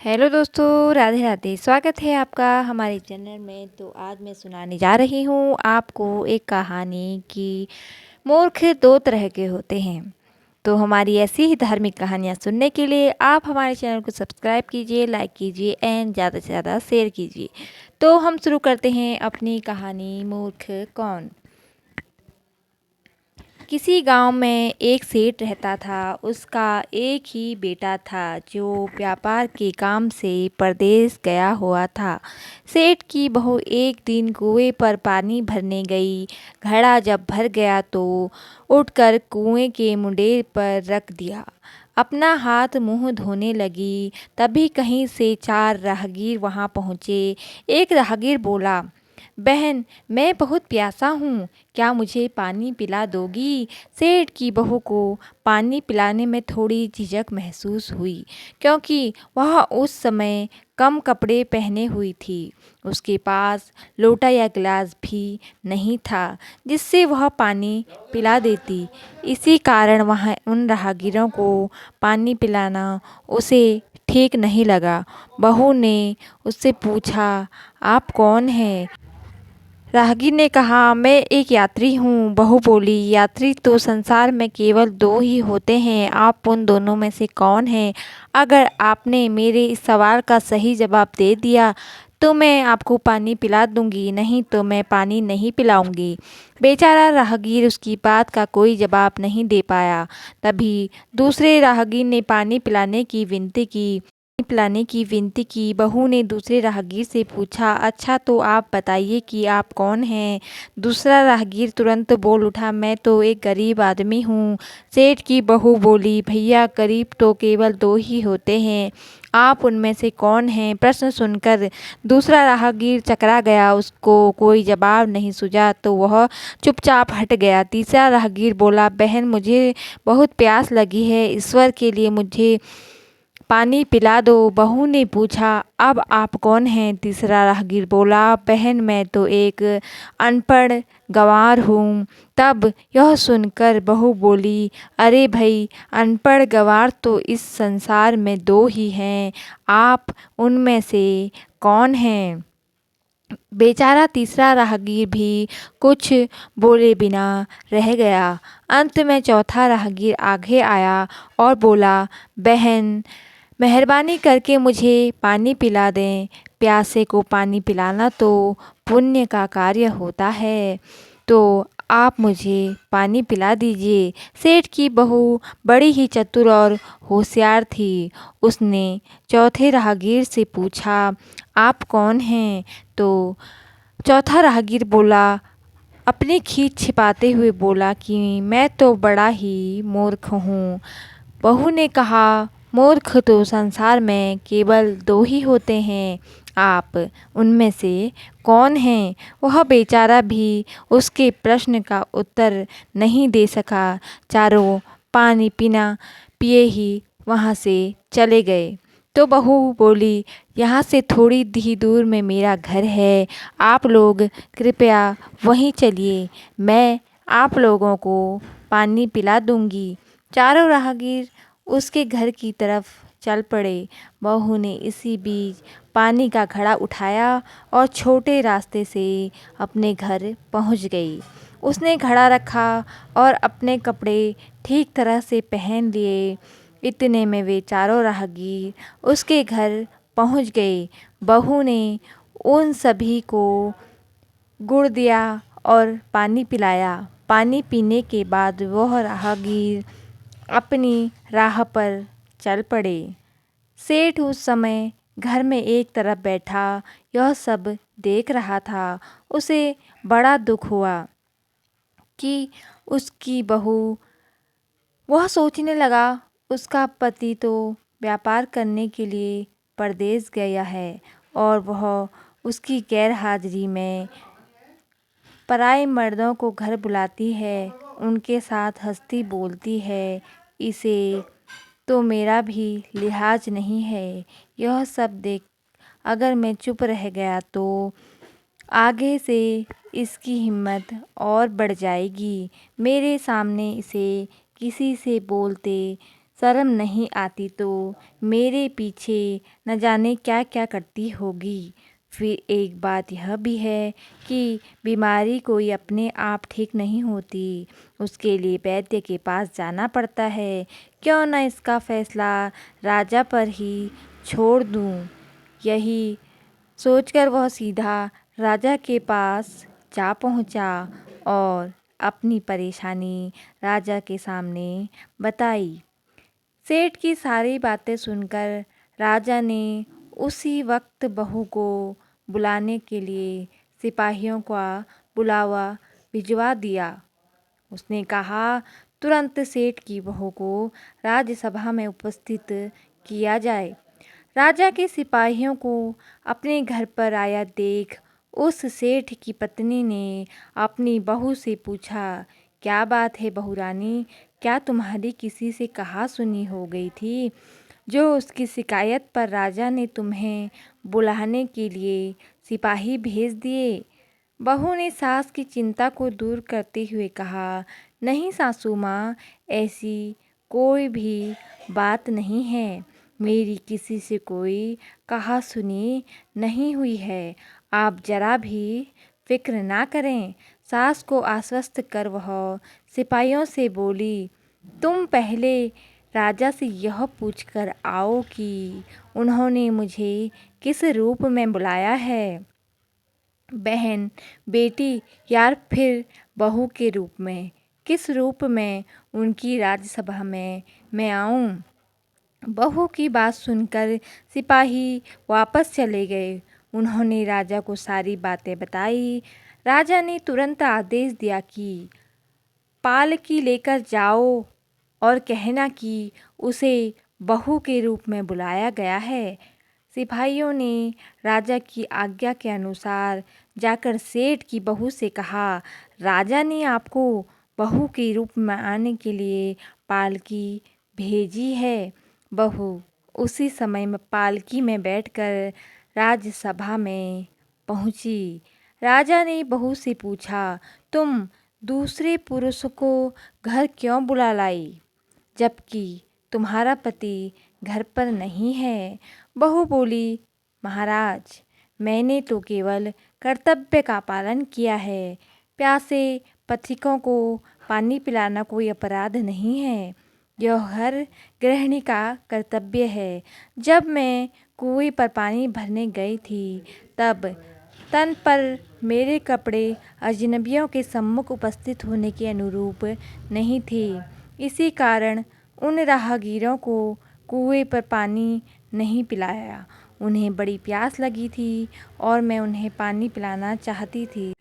Hello दोस्तों, राधे राधे। स्वागत है आपका हमारे चैनल में। तो आज मैं सुनाने जा रही हूँ आपको एक कहानी कि मूर्ख दो तरह के होते हैं। तो हमारी ऐसी ही धार्मिक कहानियाँ सुनने के लिए आप हमारे चैनल को सब्सक्राइब कीजिए, लाइक कीजिए एंड ज़्यादा से ज़्यादा शेयर कीजिए। तो हम शुरू करते हैं अपनी कहानी मूर्ख कौन। किसी गांव में एक सेठ रहता था। उसका एक ही बेटा था जो व्यापार के काम से परदेश गया हुआ था। सेठ की बहू एक दिन कुएं पर पानी भरने गई। घड़ा जब भर गया तो उठकर कुएं के मुंडेर पर रख दिया। अपना हाथ मुंह धोने लगी। तभी कहीं से चार राहगीर वहां पहुंचे। एक राहगीर बोला, बहन, मैं बहुत प्यासा हूँ, क्या मुझे पानी पिला दोगी? सेठ की बहू को पानी पिलाने में थोड़ी झिझक महसूस हुई, क्योंकि वह उस समय कम कपड़े पहने हुई थी। उसके पास लोटा या गिलास भी नहीं था जिससे वह पानी पिला देती। इसी कारण वह उन राहगीरों को पानी पिलाना उसे ठीक नहीं लगा। बहू ने उससे पूछा, आप कौन हैं? राहगीर ने कहा, मैं एक यात्री हूँ। बहू बोली, यात्री तो संसार में केवल दो ही होते हैं, आप उन दोनों में से कौन हैं? अगर आपने मेरे इस सवाल का सही जवाब दे दिया तो मैं आपको पानी पिला दूंगी, नहीं तो मैं पानी नहीं पिलाऊंगी। बेचारा राहगीर उसकी बात का कोई जवाब नहीं दे पाया। तभी दूसरे राहगीर ने पानी पिलाने की विनती की। बहू ने दूसरे राहगीर से पूछा, अच्छा तो आप बताइए कि आप कौन हैं? दूसरा राहगीर तुरंत बोल उठा, मैं तो एक गरीब आदमी हूँ। सेठ की बहू बोली, भैया, गरीब तो केवल दो ही होते हैं, आप उनमें से कौन हैं? प्रश्न सुनकर दूसरा राहगीर चकरा गया। उसको कोई जवाब नहीं सूझा तो वह चुपचाप हट गया। तीसरा राहगीर बोला, बहन, मुझे बहुत प्यास लगी है, ईश्वर के लिए मुझे पानी पिला दो। बहू ने पूछा, अब आप कौन हैं? तीसरा राहगीर बोला, बहन, मैं तो एक अनपढ़ गंवार हूँ। तब यह सुनकर बहू बोली, अरे भाई, अनपढ़ गंवार तो इस संसार में दो ही हैं, आप उनमें से कौन हैं? बेचारा तीसरा राहगीर भी कुछ बोले बिना रह गया। अंत में चौथा राहगीर आगे आया और बोला, बहन, मेहरबानी करके मुझे पानी पिला दें। प्यासे को पानी पिलाना तो पुण्य का कार्य होता है, तो आप मुझे पानी पिला दीजिए। सेठ की बहू बड़ी ही चतुर और होशियार थी। उसने चौथे राहगीर से पूछा, आप कौन हैं? तो चौथा राहगीर बोला, अपनी खींच छिपाते हुए बोला कि मैं तो बड़ा ही मूर्ख हूँ। बहू ने कहा, मूर्ख तो संसार में केवल दो ही होते हैं, आप उनमें से कौन हैं? वह बेचारा भी उसके प्रश्न का उत्तर नहीं दे सका। चारों पानी पीना पिए ही वहाँ से चले गए। तो बहू बोली, यहाँ से थोड़ी ही दूर में मेरा घर है, आप लोग कृपया वहीं चलिए, मैं आप लोगों को पानी पिला दूंगी। चारों राहगीर उसके घर की तरफ चल पड़े। बहू ने इसी बीच पानी का घड़ा उठाया और छोटे रास्ते से अपने घर पहुंच गई। उसने घड़ा रखा और अपने कपड़े ठीक तरह से पहन लिए। इतने में वे चारों राहगीर उसके घर पहुंच गए। बहू ने उन सभी को गुड़ दिया और पानी पिलाया। पानी पीने के बाद वह राहगीर अपनी राह पर चल पड़े। सेठ उस समय घर में एक तरफ बैठा यह सब देख रहा था। उसे बड़ा दुख हुआ कि उसकी बहू, वह सोचने लगा, उसका पति तो व्यापार करने के लिए परदेश गया है और वह उसकी गैर हाजिरी में पराए मर्दों को घर बुलाती है, उनके साथ हंसती बोलती है, इसे तो मेरा भी लिहाज नहीं है। यह सब देख अगर मैं चुप रह गया तो आगे से इसकी हिम्मत और बढ़ जाएगी। मेरे सामने इसे किसी से बोलते शर्म नहीं आती तो मेरे पीछे न जाने क्या क्या करती होगी। फिर एक बात यह भी है कि बीमारी कोई अपने आप ठीक नहीं होती, उसके लिए वैद्य के पास जाना पड़ता है। क्यों न इसका फैसला राजा पर ही छोड़ दूं। यही सोचकर वह सीधा राजा के पास जा पहुंचा और अपनी परेशानी राजा के सामने बताई। सेठ की सारी बातें सुनकर राजा ने उसी वक्त बहू को बुलाने के लिए सिपाहियों का बुलावा भिजवा दिया। उसने कहा तुरंत सेठ की बहू को राज्यसभा में उपस्थित किया जाए। राजा के सिपाहियों को अपने घर पर आया देख उस सेठ की पत्नी ने अपनी बहू से पूछा, क्या बात है बहू रानी, क्या तुम्हारी किसी से कहा सुनी हो गई थी जो उसकी शिकायत पर राजा ने तुम्हें बुलाने के लिए सिपाही भेज दिए। बहू ने सास की चिंता को दूर करते हुए कहा, नहीं सासू माँ, ऐसी कोई भी बात नहीं है, मेरी किसी से कोई कहा सुनी नहीं हुई है, आप जरा भी फिक्र ना करें। सास को आश्वस्त कर वह सिपाहियों से बोली, तुम पहले राजा से यह पूछकर आओ कि उन्होंने मुझे किस रूप में बुलाया है, बहन, बेटी या फिर बहू के रूप में, किस रूप में उनकी राज्यसभा में मैं आऊं। बहू की बात सुनकर सिपाही वापस चले गए। उन्होंने राजा को सारी बातें बताई। राजा ने तुरंत आदेश दिया कि पालकी लेकर जाओ और कहना कि उसे बहू के रूप में बुलाया गया है। सिपाहियों ने राजा की आज्ञा के अनुसार जाकर सेठ की बहू से कहा, राजा ने आपको बहू के रूप में आने के लिए पालकी भेजी है। बहू उसी समय में पालकी में बैठकर राज्यसभा में पहुंची। राजा ने बहू से पूछा, तुम दूसरे पुरुष को घर क्यों बुला लाई, जबकि तुम्हारा पति घर पर नहीं है। बहू बोली, महाराज, मैंने तो केवल कर्तव्य का पालन किया है। प्यासे पथिकों को पानी पिलाना कोई अपराध नहीं है, यह हर गृहिणी का कर्तव्य है। जब मैं कुएं पर पानी भरने गई थी तब तन पर मेरे कपड़े अजनबियों के सम्मुख उपस्थित होने के अनुरूप नहीं थे। इसी कारण उन राहगीरों को कुएं पर पानी नहीं पिलाया। उन्हें बड़ी प्यास लगी थी और मैं उन्हें पानी पिलाना चाहती थी,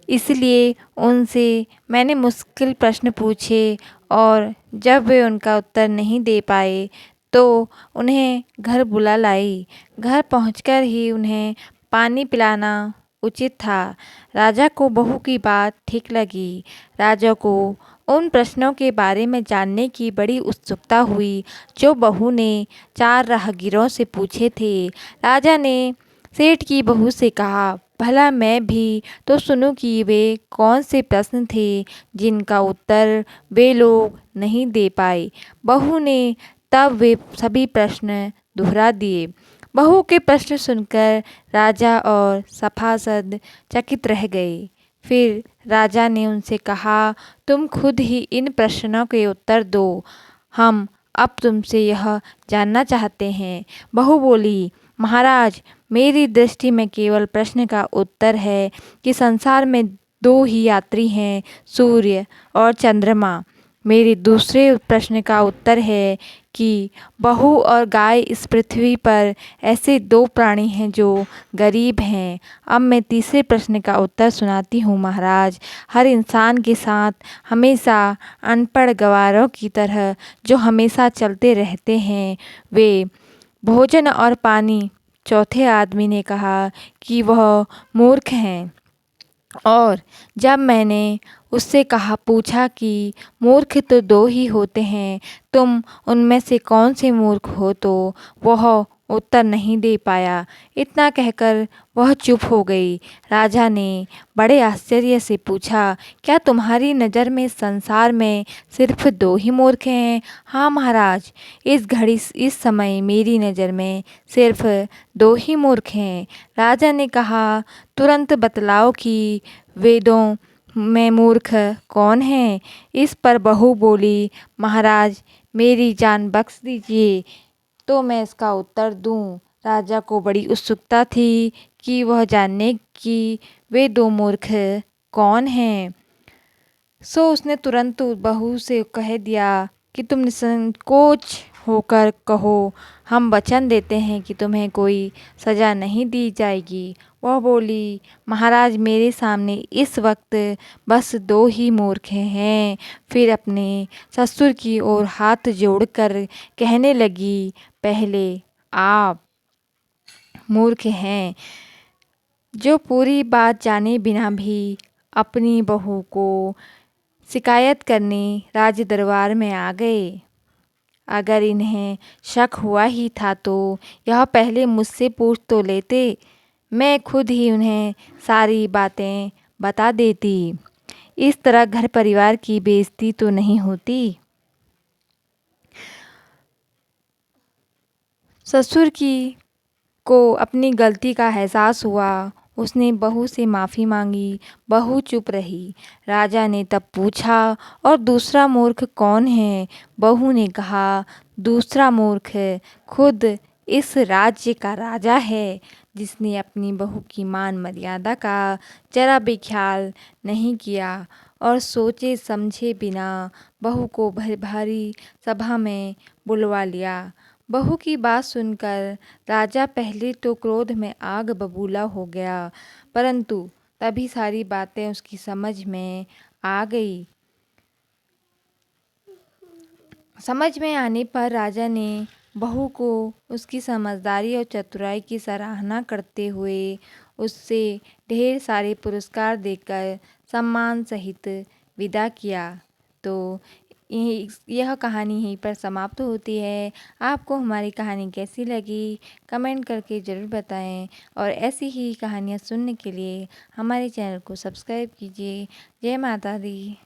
इसलिए उनसे मैंने मुश्किल प्रश्न पूछे और जब वे उनका उत्तर नहीं दे पाए तो उन्हें घर बुला लाई। घर पहुंचकर ही उन्हें पानी पिलाना उचित था। राजा को बहू की बात ठीक लगी। राजा को उन प्रश्नों के बारे में जानने की बड़ी उत्सुकता हुई जो बहू ने 4 राहगीरों से पूछे थे। राजा ने सेठ की बहू से कहा, भला मैं भी तो सुनूं कि वे कौन से प्रश्न थे जिनका उत्तर वे लोग नहीं दे पाए। बहू ने तब वे सभी प्रश्न दोहरा दिए। बहू के प्रश्न सुनकर राजा और सभासद चकित रह गए। फिर राजा ने उनसे कहा, तुम खुद ही इन प्रश्नों के उत्तर दो, हम अब तुमसे यह जानना चाहते हैं। बहू बोली, महाराज, मेरी दृष्टि में केवल प्रश्न का उत्तर है कि संसार में 2 ही यात्री हैं, सूर्य और चंद्रमा। मेरे दूसरे प्रश्न का उत्तर है कि बहू और गाय इस पृथ्वी पर ऐसे 2 प्राणी हैं जो गरीब हैं। अब मैं तीसरे प्रश्न का उत्तर सुनाती हूँ महाराज। हर इंसान के साथ हमेशा अनपढ़ गवारों की तरह जो हमेशा चलते रहते हैं, वे भोजन और पानी। चौथे आदमी ने कहा कि वह मूर्ख हैं और जब मैंने उससे पूछा कि मूर्ख तो 2 ही होते हैं, तुम उनमें से कौन से मूर्ख हो, तो वह उत्तर नहीं दे पाया। इतना कहकर वह चुप हो गई। राजा ने बड़े आश्चर्य से पूछा, क्या तुम्हारी नज़र में संसार में सिर्फ 2 ही मूर्ख हैं? हाँ महाराज, इस समय मेरी नज़र में सिर्फ 2 ही मूर्ख हैं। राजा ने कहा, तुरंत बतलाओ कि वेदों में मूर्ख कौन है? इस पर बहू बोली, महाराज मेरी जान बख्श दीजिए तो मैं इसका उत्तर दूं। राजा को बड़ी उत्सुकता थी कि वह जानने कि वे 2 मूर्ख कौन हैं। सो उसने तुरंत बहू से कह दिया कि तुम निसंकोच होकर कहो, हम वचन देते हैं कि तुम्हें कोई सज़ा नहीं दी जाएगी। वह बोली, महाराज मेरे सामने इस वक्त बस 2 ही मूर्ख हैं। फिर अपने ससुर की ओर हाथ जोड़कर कहने लगी, पहले आप मूर्ख हैं जो पूरी बात जाने बिना भी अपनी बहू को शिकायत करने राज दरबार में आ गए। अगर इन्हें शक हुआ ही था तो यह पहले मुझसे पूछ तो लेते, मैं खुद ही उन्हें सारी बातें बता देती। इस तरह घर परिवार की बेइज्जती तो नहीं होती। ससुर को अपनी गलती का एहसास हुआ। उसने बहू से माफ़ी मांगी। बहू चुप रही। राजा ने तब पूछा, और दूसरा मूर्ख कौन है? बहू ने कहा, दूसरा मूर्ख खुद इस राज्य का राजा है, जिसने अपनी बहू की मान मर्यादा का जरा भी ख्याल नहीं किया और सोचे समझे बिना बहू को भारी सभा में बुलवा लिया। बहू की बात सुनकर राजा पहले तो क्रोध में आग बबूला हो गया, परंतु तभी सारी बातें उसकी समझ में आ गई। समझ में आने पर राजा ने बहू को उसकी समझदारी और चतुराई की सराहना करते हुए उससे ढेर सारे पुरस्कार देकर सम्मान सहित विदा किया। तो यह कहानी यहीं पर समाप्त होती है। आपको हमारी कहानी कैसी लगी कमेंट करके ज़रूर बताएं और ऐसी ही कहानियाँ सुनने के लिए हमारे चैनल को सब्सक्राइब कीजिए। जय माता दी।